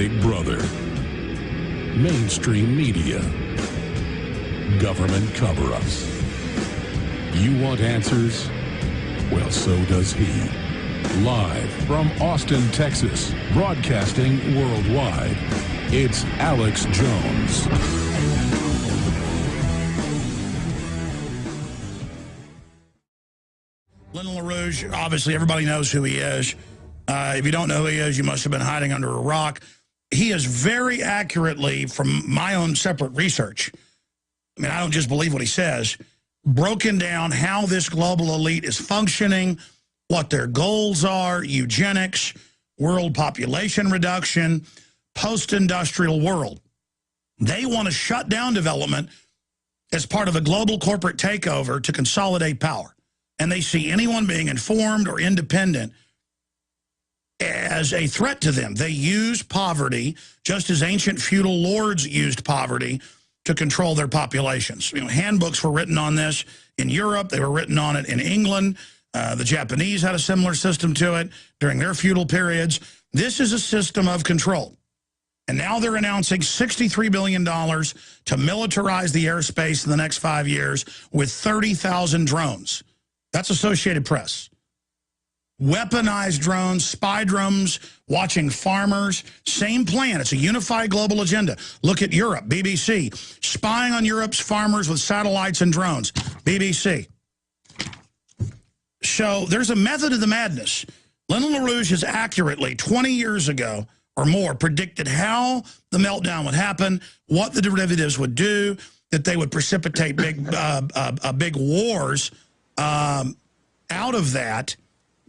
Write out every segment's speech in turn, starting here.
Big Brother, mainstream media, government cover-ups. You want answers? Well, so does he. Live from Austin, Texas, broadcasting worldwide, it's Alex Jones. Lyndon LaRouche, obviously everybody knows who he is. If you don't know who he is, you must have been hiding under a rock. He is very accurately, from my own separate research, I mean, I don't just believe what he says, broken down how this global elite is functioning, what their goals are, eugenics, world population reduction, post-industrial world. They want to shut down development as part of a global corporate takeover to consolidate power. And they see anyone being informed or independent as a threat to them. They use poverty, just as ancient feudal lords used poverty to control their populations. You know, handbooks were written on this in Europe. They were written on it in England. The Japanese had a similar system to it during their feudal periods. This is a system of control. And now they're announcing $63 billion to militarize the airspace in the next 5 years with 30,000 drones. That's Associated Press. Weaponized drones, spy drones, watching farmers, same plan. It's a unified global agenda. Look at Europe, BBC. Spying on Europe's farmers with satellites and drones, BBC. So there's a method of the madness. Lyndon LaRouche has accurately, 20 years ago or more, predicted how the meltdown would happen, what the derivatives would do, that they would precipitate big wars out of that.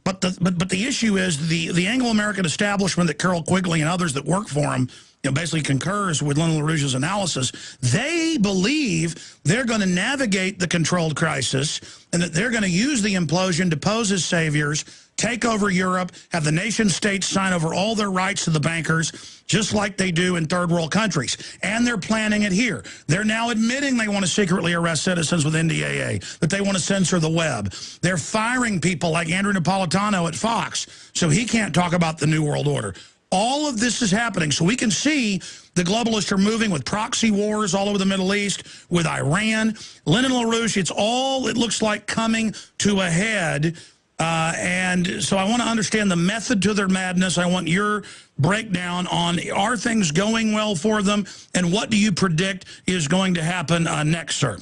But the issue is the Anglo-American establishment that Carroll Quigley and others that work for him, you know, basically concurs with Lyndon LaRouche's analysis. They believe they're going to navigate the controlled crisis and that they're going to use the implosion to pose as saviors, take over Europe, have the nation states sign over all their rights to the bankers, just like they do in third world countries. And they're planning it here. They're now admitting they want to secretly arrest citizens with NDAA, that they want to censor the web. They're firing people like Andrew Napolitano at Fox, so he can't talk about the New World Order. All of this is happening, so we can see the globalists are moving with proxy wars all over the Middle East, with Iran. Lyndon LaRouche, it looks like coming to a head. And so I want to understand the method to their madness. I want your breakdown on, are things going well for them, and what do you predict is going to happen next, sir?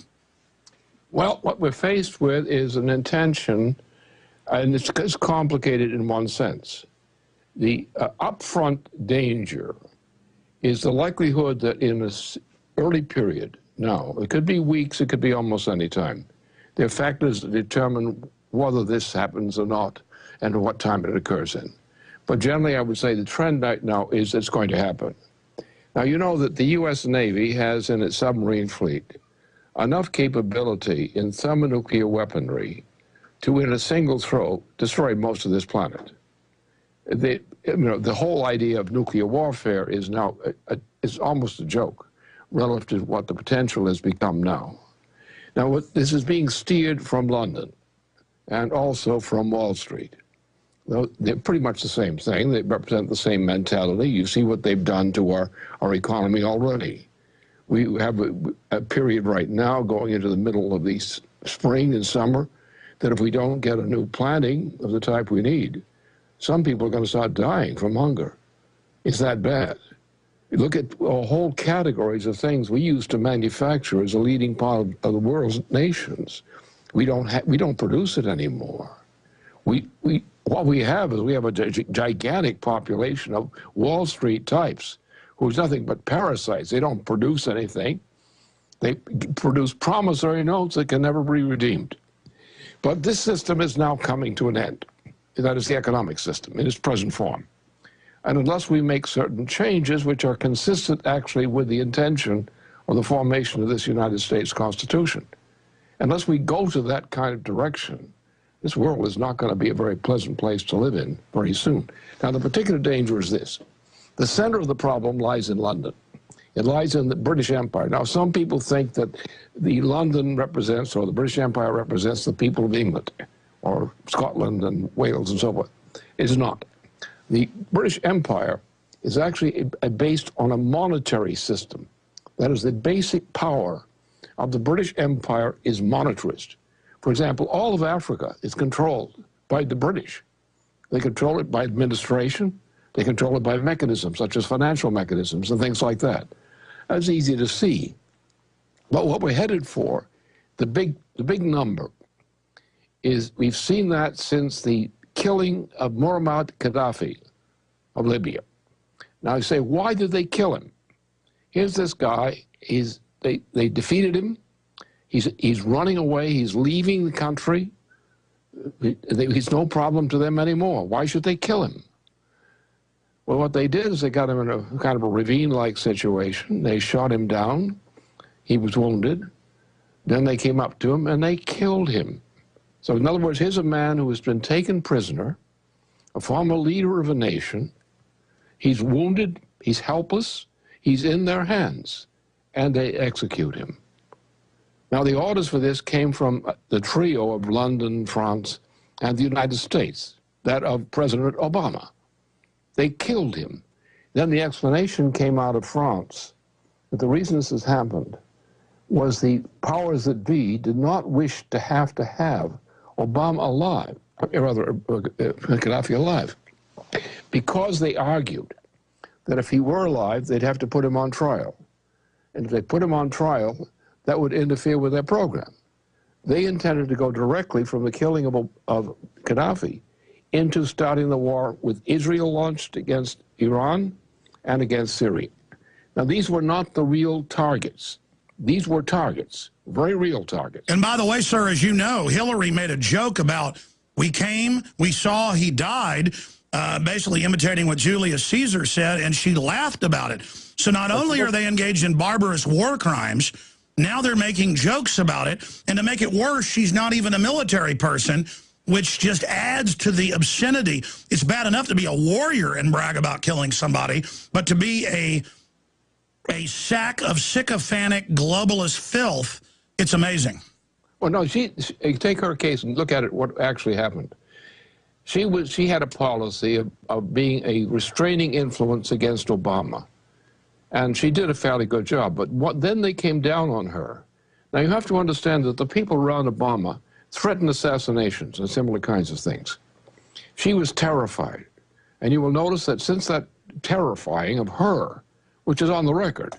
Well, what we're faced with is an intention, and it's complicated in one sense. The upfront danger is the likelihood that in this early period, now, it could be weeks, it could be almost any time, there are factors that determine whether this happens or not and what time it occurs in. But generally, I would say the trend right now is it's going to happen. Now, you know that the U.S. Navy has in its submarine fleet enough capability in thermonuclear weaponry to, in a single throw, destroy most of this planet. The whole idea of nuclear warfare is now is almost a joke relative to what the potential has become now. Now, this is being steered from London and also from Wall Street. They're pretty much the same thing. They represent the same mentality. You see what they've done to our economy already. We have a period right now going into the middle of the spring and summer that if we don't get a new planting of the type we need, some people are going to start dying from hunger. It's that bad. You look at whole categories of things we used to manufacture as a leading part of the world's nations. We don't produce it anymore. What we have is we have a gigantic population of Wall Street types who's nothing but parasites. They don't produce anything. They produce promissory notes that can never be redeemed. But this system is now coming to an end. That is the economic system in its present form. And unless we make certain changes which are consistent actually with the intention of the formation of this United States Constitution, unless we go to that kind of direction, this world is not going to be a very pleasant place to live in very soon. Now, the particular danger is this. The center of the problem lies in London. It lies in the British Empire. Now, some people think that the London represents, or the British Empire represents the people of England, or Scotland and Wales and so forth. It is not. The British Empire is actually based on a monetary system. That is, the basic power of the British Empire is monetarist. For example, all of Africa is controlled by the British. They control it by administration. They control it by mechanisms, such as financial mechanisms and things like that. That's easy to see. But what we're headed for, the big number, is we've seen that since the killing of Muammar Gaddafi of Libya. Now you say, why did they kill him? Here's this guy. They defeated him. He's running away. He's leaving the country. He's no problem to them anymore. Why should they kill him? Well, what they did is they got him in a kind of a ravine-like situation. They shot him down. He was wounded. Then they came up to him and they killed him. So in other words, here's a man who has been taken prisoner, a former leader of a nation. He's wounded. He's helpless. He's in their hands. And they execute him. Now, the orders for this came from the trio of London, France, and the United States, that of President Obama. They killed him. Then the explanation came out of France that the reason this has happened was the powers that be did not wish to have Obama alive, or rather, Gaddafi alive, because they argued that if he were alive, they'd have to put him on trial. And if they put him on trial, that would interfere with their program. They intended to go directly from the killing of Gaddafi into starting the war with Israel launched against Iran and against Syria. Now, these were not the real targets. These were targets, very real targets. And by the way, sir, as you know, Hillary made a joke about, we came, we saw, he died, basically imitating what Julius Caesar said, and she laughed about it. So not only are they engaged in barbarous war crimes, now they're making jokes about it. And to make it worse, she's not even a military person, which just adds to the obscenity. It's bad enough to be a warrior and brag about killing somebody, but to be a sack of sycophantic globalist filth, it's amazing. Well, no, take her case and look at it, what actually happened. She had a policy of being a restraining influence against Obama. And she did a fairly good job. But then they came down on her. Now, you have to understand that the people around Obama threatened assassinations and similar kinds of things. She was terrified. And you will notice that since that terrifying of her, which is on the record,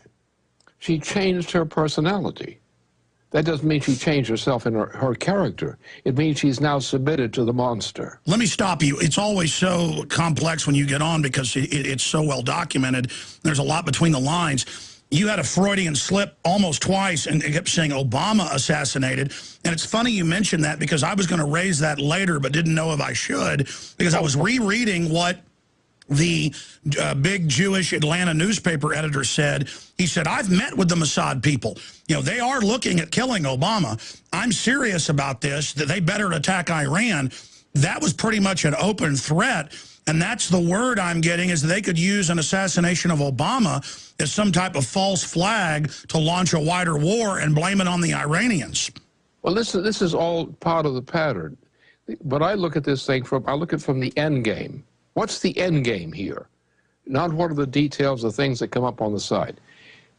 she changed her personality. That doesn't mean she changed herself in her character. It means she's now submitted to the monster. Let me stop you. It's always so complex when you get on because it's so well documented. There's a lot between the lines. You had a Freudian slip almost twice and kept saying Obama assassinated. And it's funny you mentioned that because I was going to raise that later but didn't know if I should, because I was rereading what the big Jewish Atlanta newspaper editor said. He said, I've met with the Mossad people. You know, they are looking at killing Obama. I'm serious about this, that they better attack Iran. That was pretty much an open threat. And that's the word I'm getting, is they could use an assassination of Obama as some type of false flag to launch a wider war and blame it on the Iranians. Well, this is all part of the pattern. But I look at this thing from the end game. What's the end game here? Not what are the details, the things that come up on the side.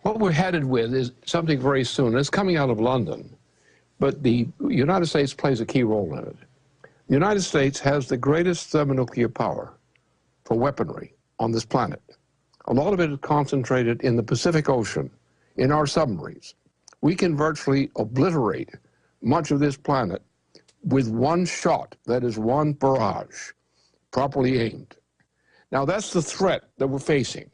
What we're headed with is something very soon. It's coming out of London, but the United States plays a key role in it. The United States has the greatest thermonuclear power for weaponry on this planet. A lot of it is concentrated in the Pacific Ocean, in our submarines. We can virtually obliterate much of this planet with one shot, that is one barrage, properly aimed. Now, that's the threat that we're facing.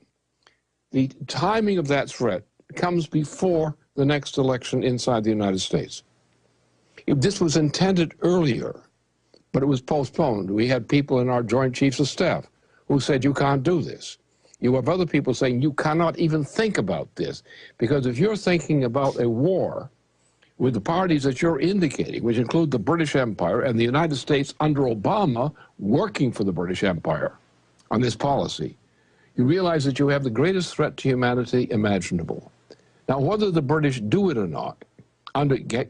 The timing of that threat comes before the next election inside the United States. If this was intended earlier, but it was postponed, we had people in our Joint Chiefs of Staff who said, you can't do this. You have other people saying, you cannot even think about this, because if you're thinking about a war with the parties that you're indicating, which include the British Empire and the United States under Obama working for the British Empire on this policy, you realize that you have the greatest threat to humanity imaginable. Now, whether the British do it or not,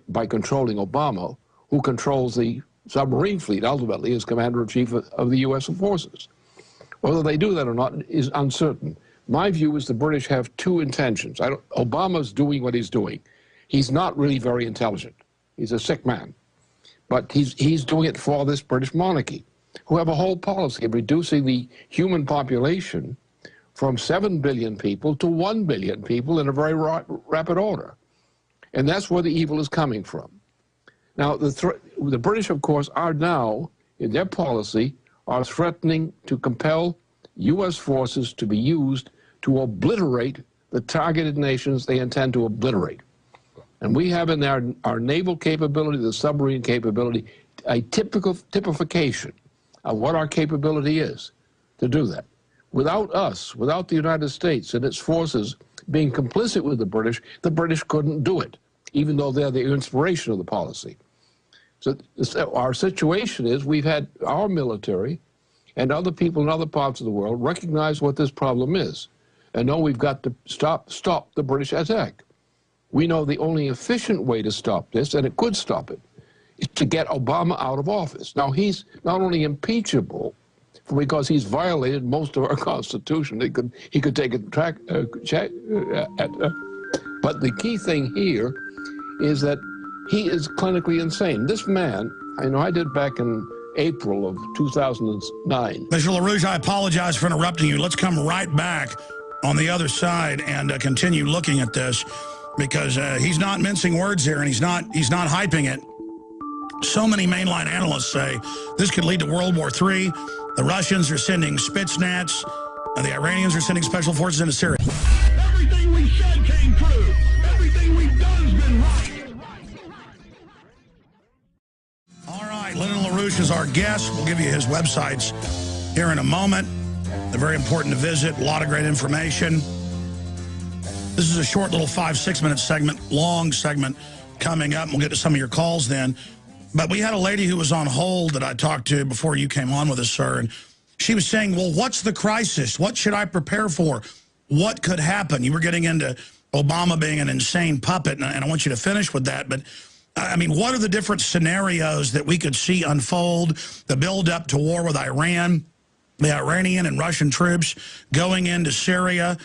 by controlling Obama, who controls the submarine fleet ultimately as Commander-in-Chief of the U.S. forces, Whether they do that or not is uncertain. My view is the British have two intentions. Obama's doing what he's doing. He's not really very intelligent. He's a sick man. But he's doing it for this British monarchy, who have a whole policy of reducing the human population from 7 billion people to 1 billion people in a very rapid order. And that's where the evil is coming from. Now, the British, of course, are now, in their policy, are threatening to compel U.S. forces to be used to obliterate the targeted nations they intend to obliterate. And we have in our naval capability, the submarine capability, a typification of what our capability is to do that. Without us, without the United States and its forces being complicit with the British couldn't do it, even though they're the inspiration of the policy. So our situation is we've had our military and other people in other parts of the world recognize what this problem is and know we've got to stop the British attack. We know the only efficient way to stop this, and it could stop it, is to get Obama out of office. Now, he's not only impeachable because he's violated most of our Constitution. He could take a track, but the key thing here is that he is clinically insane. This man, I know I did back in April of 2009. Mr. LaRouche, I apologize for interrupting you. Let's come right back on the other side and continue looking at this, because he's not mincing words here, and he's not hyping it. So many mainline analysts say this could lead to World War III. The Russians are sending Spetsnaz, and the Iranians are sending special forces into Syria. Everything we said came true. Everything we've done has been right. All right, Lyndon LaRouche is our guest. We'll give you his websites here in a moment. They're very important to visit. A lot of great information. This is a short little 5-6 minute segment, long segment coming up. We'll get to some of your calls then. But we had a lady who was on hold that I talked to before you came on with us, sir, and she was saying, well, what's the crisis? What should I prepare for? What could happen? You were getting into Obama being an insane puppet, and I want you to finish with that. But, I mean, what are the different scenarios that we could see unfold, the build-up to war with Iran, the Iranian and Russian troops going into Syria,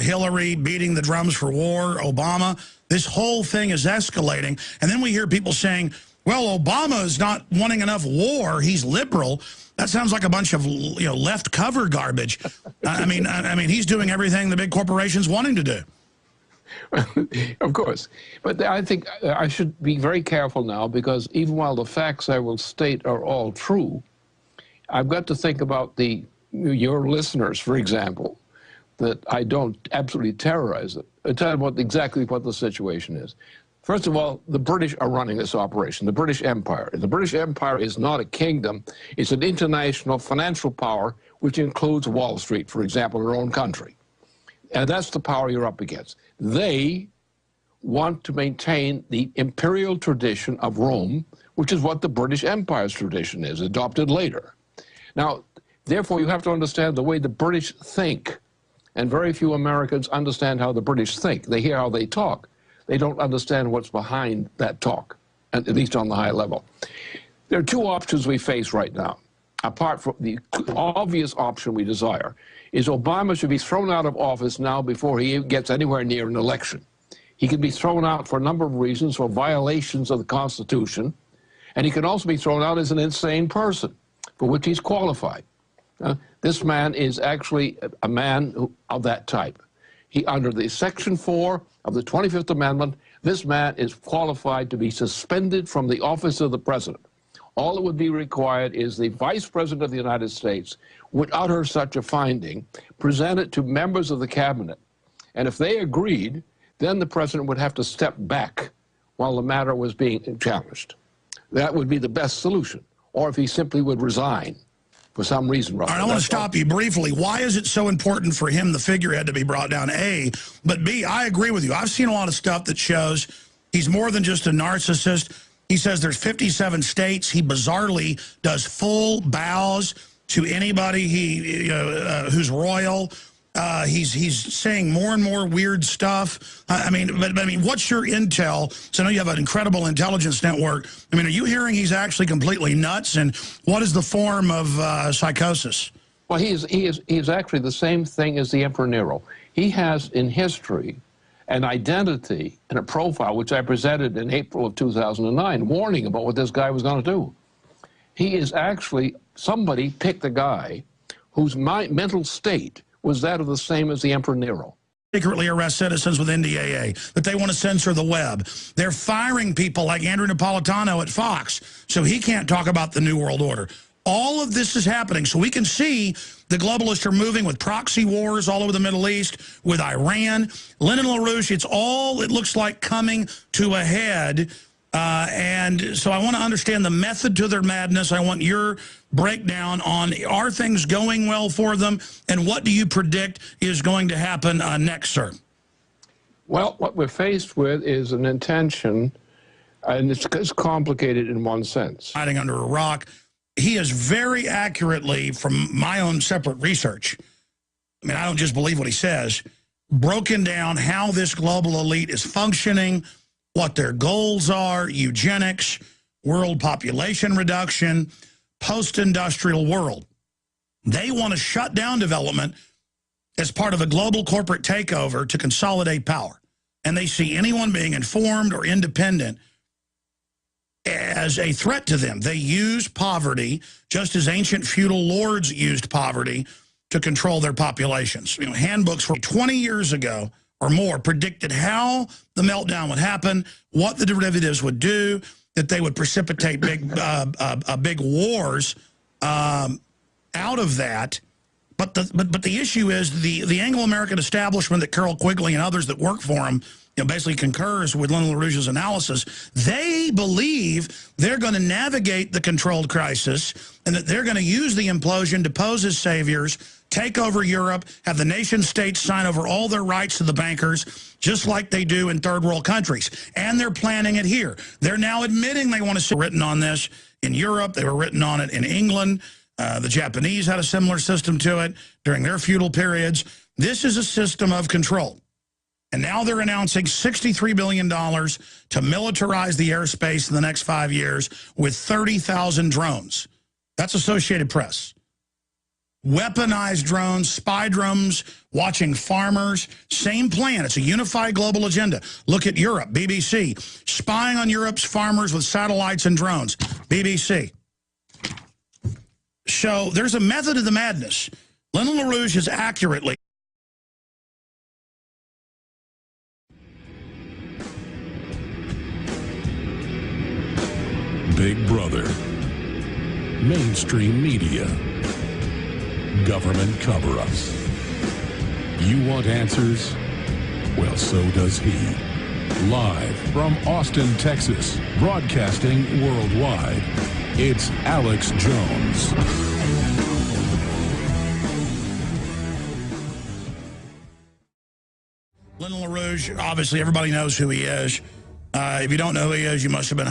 Hillary beating the drums for war, Obama? This whole thing is escalating. And then we hear people saying, well, Obama is not wanting enough war. He's liberal. That sounds like a bunch of left cover garbage. I mean, he's doing everything the big corporations want him to do. Of course. But I think I should be very careful now, because even while the facts I will state are all true, I've got to think about your listeners, for example, that I don't absolutely terrorize them. I tell them exactly what the situation is. First of all, the British are running this operation, the British Empire. The British Empire is not a kingdom. It's an international financial power, which includes Wall Street, for example, in our own country. And that's the power you're up against. They want to maintain the imperial tradition of Rome, which is what the British Empire's tradition is, adopted later. Now, therefore, you have to understand the way the British think. And very few Americans understand how the British think. They hear how they talk. They don't understand what's behind that talk, at least on the high level. There are two options we face right now. Apart from the obvious option we desire, is Obama should be thrown out of office now before he gets anywhere near an election. He can be thrown out for a number of reasons, for violations of the Constitution, and he can also be thrown out as an insane person, for which he's qualified. This man is actually a man of that type. Under the Section 4 of the 25th Amendment, this man is qualified to be suspended from the office of the president. All that would be required is the Vice President of the United States would utter such a finding, present it to members of the cabinet, and if they agreed, then the president would have to step back while the matter was being challenged. That would be the best solution, or if he simply would resign for some reason. All right, I want to stop you briefly. Why is it so important for him, the figurehead, to be brought down, A? But B, I agree with you. I've seen a lot of stuff that shows he's more than just a narcissist. He says there's 57 states. He bizarrely does full bows to anybody who's royal. He's saying more and more weird stuff. I mean, what's your intel? So I know you have an incredible intelligence network. I mean, are you hearing he's actually completely nuts? And what is the form of psychosis? Well, he is actually the same thing as the Emperor Nero. He has in history an identity and a profile which I presented in April of 2009, warning about what this guy was going to do. He is actually, somebody picked a guy whose mental state was that of the same as the Emperor Nero. Secretly arrest citizens with NDAA, that they want to censor the web. They're firing people like Andrew Napolitano at Fox, so he can't talk about the New World Order. All of this is happening, so we can see the globalists are moving with proxy wars all over the Middle East, with Iran. Lyndon LaRouche, it looks like coming to a head. And so I want to understand the method to their madness. I want your breakdown on, are things going well for them, and what do you predict is going to happen next, sir? Well, what we're faced with is an intention, and it's complicated in one sense. Hiding under a rock. He is very accurately, from my own separate research, I mean, I don't just believe what he says, broken down how this global elite is functioning, what their goals are: eugenics, world population reduction, post-industrial world. They want to shut down development as part of a global corporate takeover to consolidate power. And they see anyone being informed or independent as a threat to them. They use poverty, just as ancient feudal lords used poverty to control their populations. You know, handbooks from 20 years ago or more predicted how the meltdown would happen, what the derivatives would do, that they would precipitate big wars out of that. But the issue is the Anglo-American establishment that Carol Quigley and others that work for him, you know, basically concurs with Lyndon LaRouche's analysis. They believe they're going to navigate the controlled crisis and that they're going to use the implosion to pose as saviors, take over Europe, have the nation states sign over all their rights to the bankers, just like they do in third world countries. And they're planning it here. They're now admitting they want to see written on this in Europe. They were written on it in England. The Japanese had a similar system to it during their feudal periods. This is a system of control. And now they're announcing $63 billion to militarize the airspace in the next 5 years with 30,000 drones. That's Associated Press. Weaponized drones, spy drones, watching farmers, same plan. It's a unified global agenda. Look at Europe, BBC. Spying on Europe's farmers with satellites and drones, BBC. So there's a method to the madness. Lyndon LaRouche is accurately... Big Brother, mainstream media, government cover-ups. You want answers? Well, so does he. Live from Austin, Texas, broadcasting worldwide, it's Alex Jones. Lyndon LaRouche, obviously everybody knows who he is. If you don't know who he is, you must have been